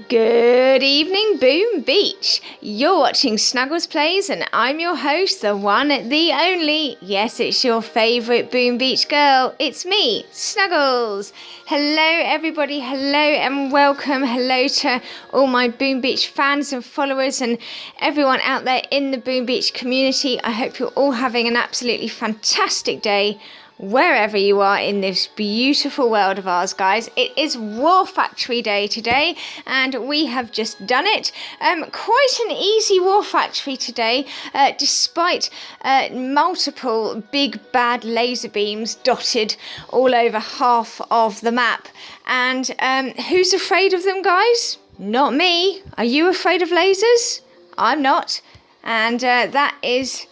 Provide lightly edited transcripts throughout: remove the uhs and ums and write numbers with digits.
Good evening, Boom Beach. You're watching Snugglesplays and I'm your host, the one, the only. Yes, it's your favourite Boom Beach girl. It's me, Snuggles. Hello, everybody. Hello and welcome. Hello to all my Boom Beach fans and followers and everyone out there in the Boom Beach community. I hope you're all having an absolutely fantastic day wherever you are in this beautiful world of ours, guys. It is War Factory Day today and we have just done it. Quite an easy War Factory today, despite multiple big bad laser beams dotted all over half of the map. And who's afraid of them, guys? Not me. Are you afraid of lasers? I'm not. And that is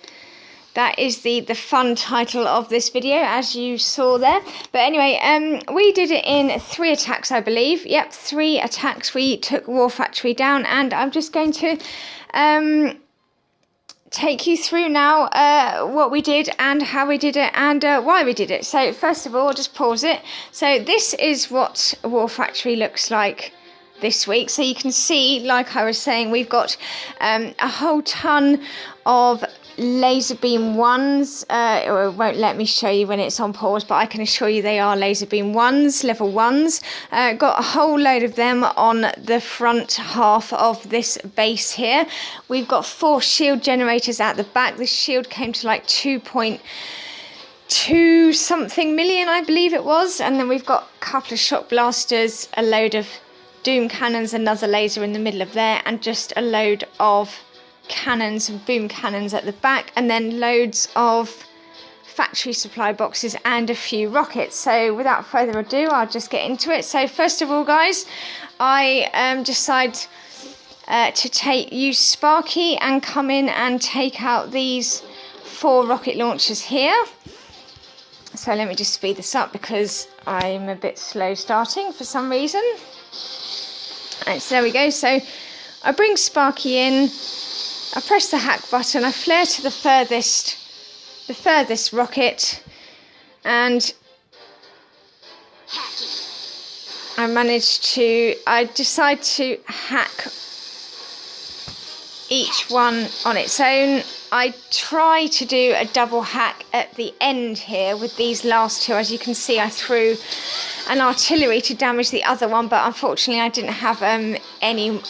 the fun title of this video, as you saw there. But anyway, we did it in 3 attacks, I believe. Yep, 3 attacks. We took War Factory down, and I'm just going to take you through now what we did and how we did it and why we did it. So first of all, I'll just pause it. So this is what War Factory looks like this week. So you can see, like I was saying, we've got a whole ton of laser beam ones. It won't let me show you when it's on pause, but I can assure you they are laser beam ones, level 1s. Got a whole load of them on the front half of this base here. We've got 4 shield generators at the back. The shield came to like 2.2 something million, I believe it was. And then we've got a couple of shock blasters, a load of doom cannons, another laser in the middle of there, and just a load of cannons and boom cannons at the back, and then loads of factory supply boxes and a few rockets. So without further ado, I'll just get into it. So first of all, guys, I decide to use Sparky and come in and take out these 4 rocket launchers here. So let me just speed this up because I'm a bit slow starting for some reason. Right, so there we go. So I bring Sparky in, I press the hack button, I flare to the furthest rocket, and I decide to hack each one on its own. I try to do a double hack at the end here with these last 2. As you can see, I threw an artillery to damage the other one, but unfortunately I didn't have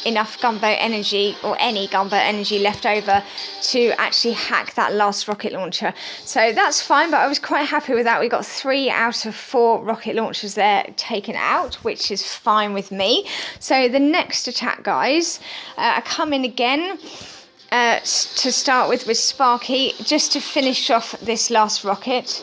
enough gunboat energy or any gunboat energy left over to actually hack that last rocket launcher. So that's fine, but I was quite happy with that. We got 3 out of 4 rocket launchers there taken out, which is fine with me. So the next attack, guys, I come in again to start with Sparky, just to finish off this last rocket.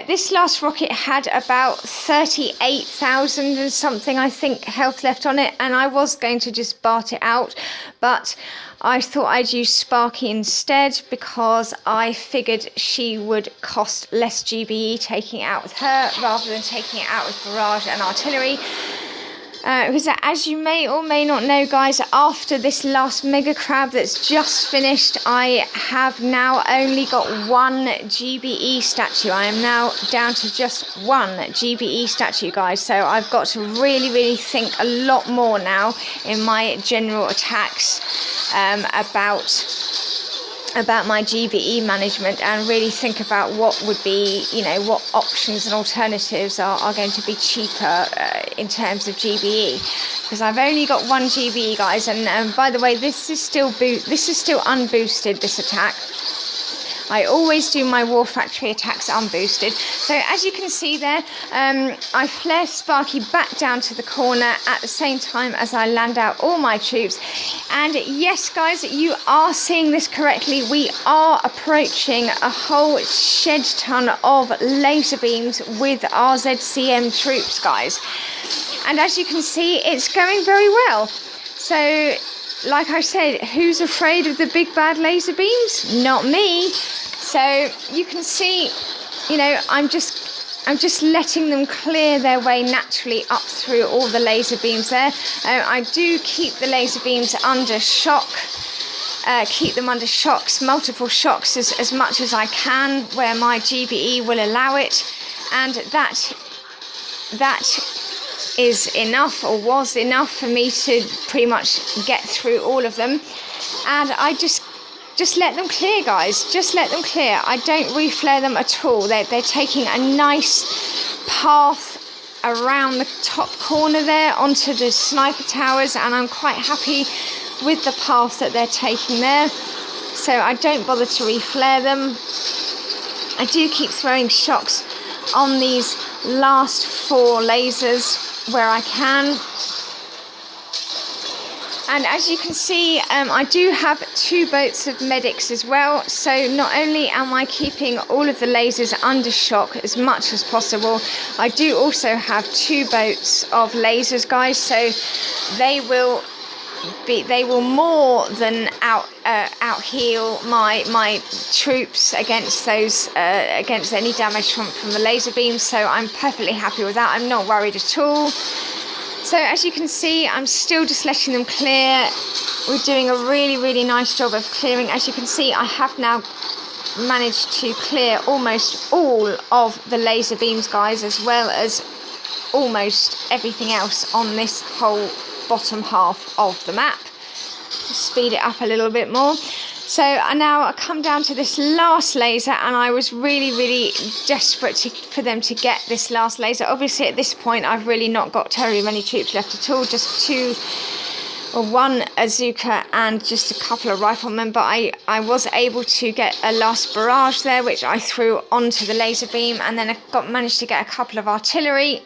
This last rocket had about 38,000 and something, I think, health left on it, and I was going to just BART it out, but I thought I'd use Sparky instead because I figured she would cost less GBE taking it out with her rather than taking it out with barrage and artillery. Because as you may or may not know, guys, after this last mega crab that's just finished, I have now only got 1 GBE statue. I am now down to just 1 GBE statue, guys. So I've got to really think a lot more now in my general attacks about my GBE management, and really think about what would be, what options and alternatives are going to be cheaper in terms of GBE, because I've only got 1 GBE, guys. And by the way, this is still unboosted, this attack. I always do my War Factory attacks unboosted. So as you can see there, I flare Sparky back down to the corner at the same time as I land out all my troops. And yes, guys, you are seeing this correctly. We are approaching a whole shed ton of laser beams with RZCM troops, guys. And as you can see, it's going very well. So like I said, who's afraid of the big bad laser beams? Not me. So you can see, I'm just letting them clear their way naturally up through all the laser beams there. I do keep the laser beams under shock, keep them under shocks, multiple shocks as much as I can where my GBE will allow it, and that is enough, or was enough, for me to pretty much get through all of them. And I just let them clear, guys. Just let them clear. I don't reflare them at all. They're taking a nice path around the top corner there onto the sniper towers, and I'm quite happy with the path that they're taking there. So I don't bother to reflare them. I do keep throwing shocks on these last 4 lasers where I can. And as you can see, I do have 2 boats of medics as well. So not only am I keeping all of the lasers under shock as much as possible, I do also have 2 boats of lasers, guys. So they will more than out heal my troops against those against any damage from the laser beams. So I'm perfectly happy with that. I'm not worried at all. So as you can see, I'm still just letting them clear. We're doing a really nice job of clearing. As you can see, I have now managed to clear almost all of the laser beams, guys, as well as almost everything else on this whole bottom half of the map. Speed it up a little bit more. So now I come down to this last laser, and I was really desperate for them to get this last laser. Obviously at this point I've really not got terribly many troops left at all, just 1 zooka and just a couple of riflemen, but I was able to get a last barrage there, which I threw onto the laser beam, and then I managed to get a couple of artillery,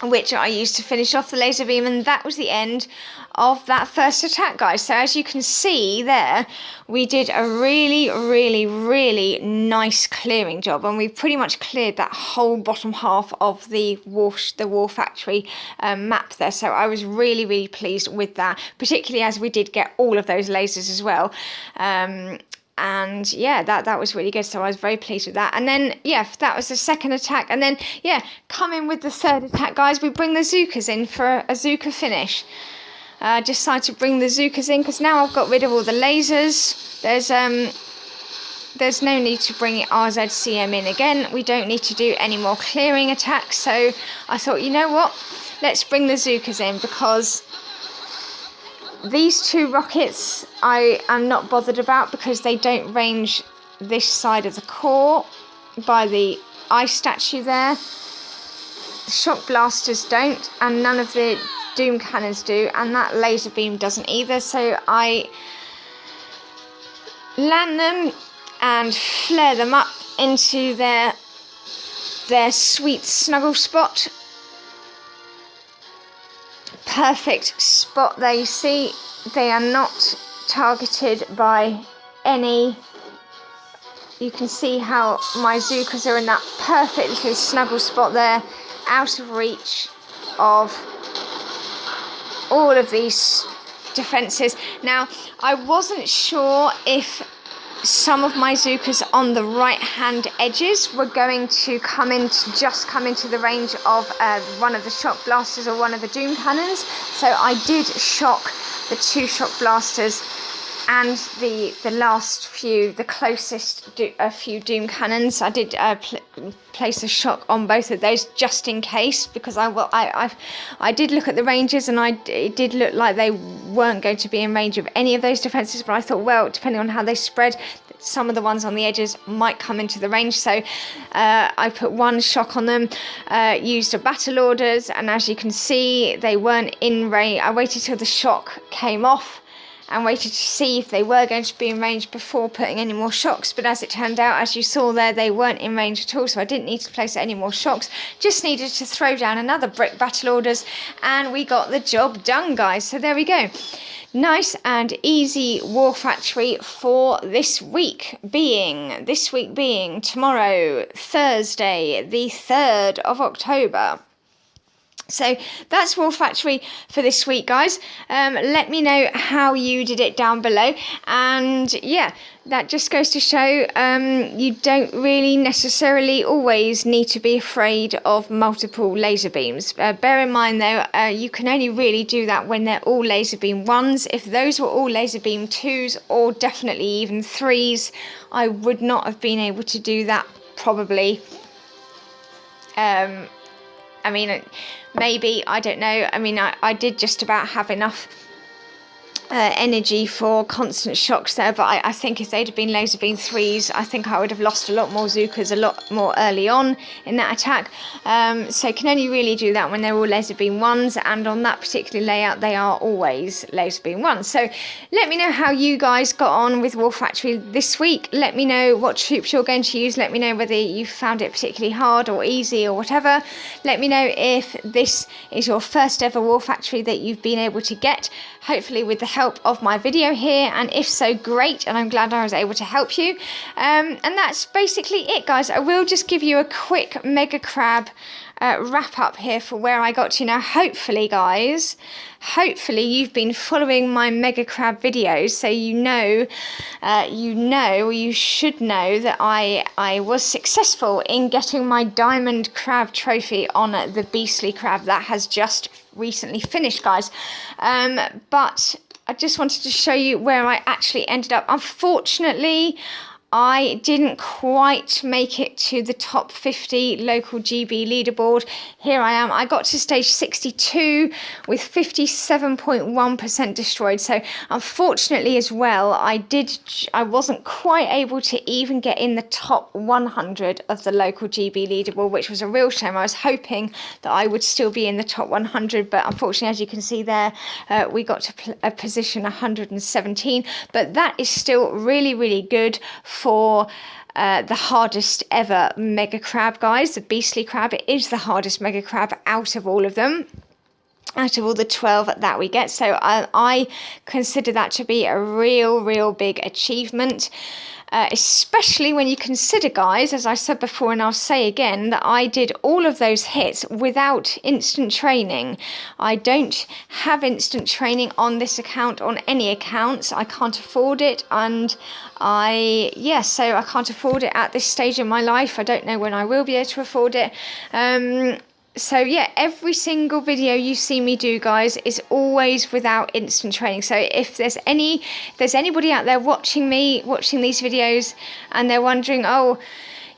which I used to finish off the laser beam, and that was the end of that first attack, guys. So as you can see there, we did a really nice clearing job, and we pretty much cleared that whole bottom half of the war factory map there. So I was really pleased with that, particularly as we did get all of those lasers as well. And yeah, that was really good, so I was very pleased with that. And then yeah, that was the second attack, and then yeah, coming with the third attack, guys, we bring the zookas in for a zooka finish. Just decided to bring the zookas in because now I've got rid of all the lasers. There's no need to bring RZCM in again. We don't need to do any more clearing attacks, so I thought, you know what, let's bring the zookas in, because these 2 rockets I am not bothered about, because they don't range this side of the core by the ice statue there. The shock blasters don't, and none of the doom cannons do, and that laser beam doesn't either. So I land them and flare them up into their sweet snuggle spot. Perfect spot there. You see, they are not targeted by any. You can see how my zookas are in that perfect little snuggle spot there, out of reach of all of these defences. Now, I wasn't sure if some of my zookas on the right hand edges were going to come into the range of one of the shock blasters or one of the doom cannons, so I did shock the 2 shock blasters and the last few, the closest few doom cannons. I did place a shock on both of those just in case, because I did look at the ranges, and it did look like they weren't going to be in range of any of those defences, but I thought, well, depending on how they spread, some of the ones on the edges might come into the range. So I put 1 shock on them, used a battle orders, and as you can see, they weren't in range. I waited till the shock came off and waited to see if they were going to be in range before putting any more shocks, but as it turned out, as you saw there, they weren't in range at all, so I didn't need to place any more shocks, just needed to throw down another brick battle orders, and we got the job done, guys. So there we go. Nice and easy war factory for this week being tomorrow, Thursday, the 3rd of October. So that's War Factory for this week, guys. Let me know how you did it down below. And yeah, that just goes to show you don't really necessarily always need to be afraid of multiple laser beams. Bear in mind though, you can only really do that when they're all laser beam 1s. If those were all laser beam 2s, or definitely even 3s, I would not have been able to do that probably. I mean, maybe, I don't know. I mean, I did just about have enough energy for constant shocks there, but I think if they'd have been laser beam 3s, I think I would have lost a lot more zookas a lot more early on in that attack. So can only really do that when they're all laser beam 1s, and on that particular layout they are always laser beam 1s. So let me know how you guys got on with War Factory this week. Let me know what troops you're going to use. Let me know whether you found it particularly hard or easy or whatever. Let me know if this is your first ever War Factory that you've been able to get, hopefully with the help of my video here, and if so, great, and I'm glad I was able to help you. And that's basically it, guys. I will just give you a quick Mega Crab wrap up here for where I got to now. Hopefully, guys, hopefully you've been following my Mega Crab videos, so you should know that I was successful in getting my Diamond Crab trophy on the Beastly Crab that has just recently finished, guys. But I just wanted to show you where I actually ended up. Unfortunately, I didn't quite make it to the top 50 local GB leaderboard. Here I am. I got to stage 62 with 57.1% destroyed. So unfortunately as well, I wasn't quite able to even get in the top 100 of the local GB leaderboard, which was a real shame. I was hoping that I would still be in the top 100, but unfortunately, as you can see there, we got to a position 117. But that is still really, really good for the hardest ever Mega Crab, guys. The Beastly Crab, it is the hardest Mega Crab out of all of them, out of all the 12 that we get. So I consider that to be a real big achievement, especially when you consider, guys, as I said before and I'll say again, that I did all of those hits without instant training. I don't have instant training on this account, on any accounts. I can't afford it, and so I can't afford it at this stage in my life. I don't know when I will be able to afford it. So yeah, every single video you see me do, guys, is always without instant training. So if there's anybody out there watching these videos and they're wondering, oh,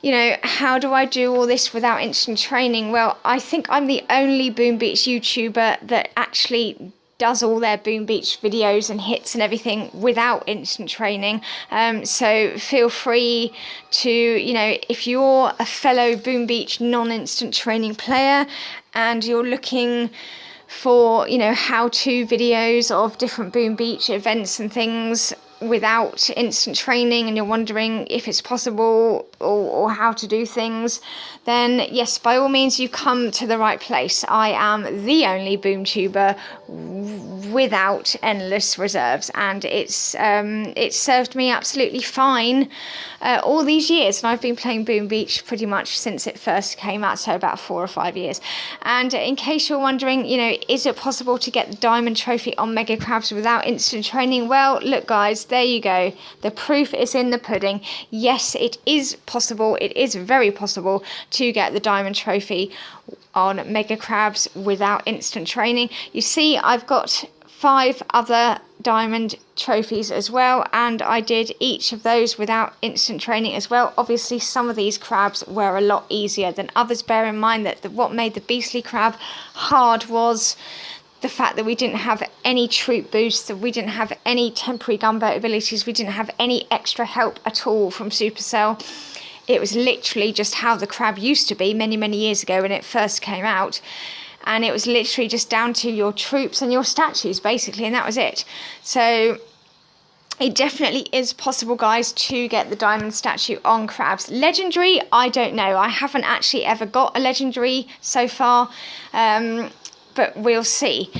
you know, how do I do all this without instant training? Well, I think I'm the only Boom Beach YouTuber that actually does all their Boom Beach videos and hits and everything without instant training. So feel free to, you know, if you're a fellow Boom Beach non-instant training player and you're looking for, you know, how-to videos of different Boom Beach events and things without instant training, and you're wondering if it's possible or how to do things, then yes, by all means, you come to the right place. I am the only boom tuber without endless reserves, and it's served me absolutely fine all these years, and I've been playing Boom Beach pretty much since it first came out, so about 4 or 5 years. And in case you're wondering, you know, is it possible to get the Diamond Trophy on Mega Crabs without instant training? Well, look, guys, there you go. The proof is in the pudding. Yes, it is possible. It is very possible to get the Diamond Trophy on Mega Crabs without instant training. You see, I've got 5 other Diamond trophies as well, and I did each of those without instant training as well. Obviously, some of these crabs were a lot easier than others. Bear in mind that what made the Beastly Crab hard was the fact that we didn't have any troop boosts, that we didn't have any temporary gunboat abilities, we didn't have any extra help at all from Supercell. It was literally just how the crab used to be many years ago when it first came out, and it was literally just down to your troops and your statues basically, and that was it. So it definitely is possible, guys, to get the diamond statue on crabs. Legendary, I don't know. I haven't actually ever got a legendary so far, but we'll see.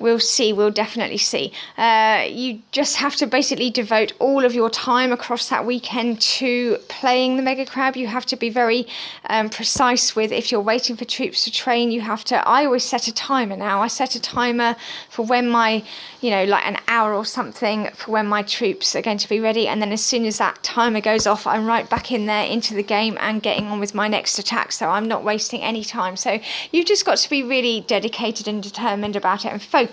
We'll definitely see. You just have to basically devote all of your time across that weekend to playing the Mega Crab. You have to be very precise with, if you're waiting for troops to train, you have to, I always set a timer now. I set a timer for when my, you know, like an hour or something for when my troops are going to be ready. And then as soon as that timer goes off, I'm right back in there into the game and getting on with my next attack. So I'm not wasting any time. So you've just got to be really dedicated and determined about it and focused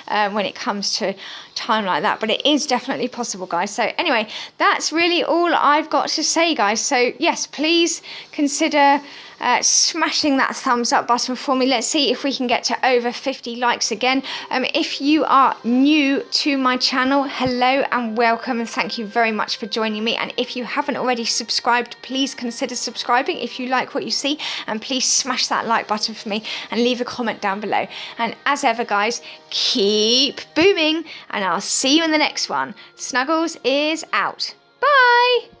when it comes to time like that. But it is definitely possible, guys. So anyway, that's really all I've got to say, guys. So yes, please consider smashing that thumbs up button for me. Let's see if we can get to over 50 likes again. If you are new to my channel, hello and welcome, and thank you very much for joining me. And if you haven't already subscribed, please consider subscribing if you like what you see, and please smash that like button for me and leave a comment down below. And as ever, guys, keep booming, and I'll see you in the next one. Snuggles is out. Bye.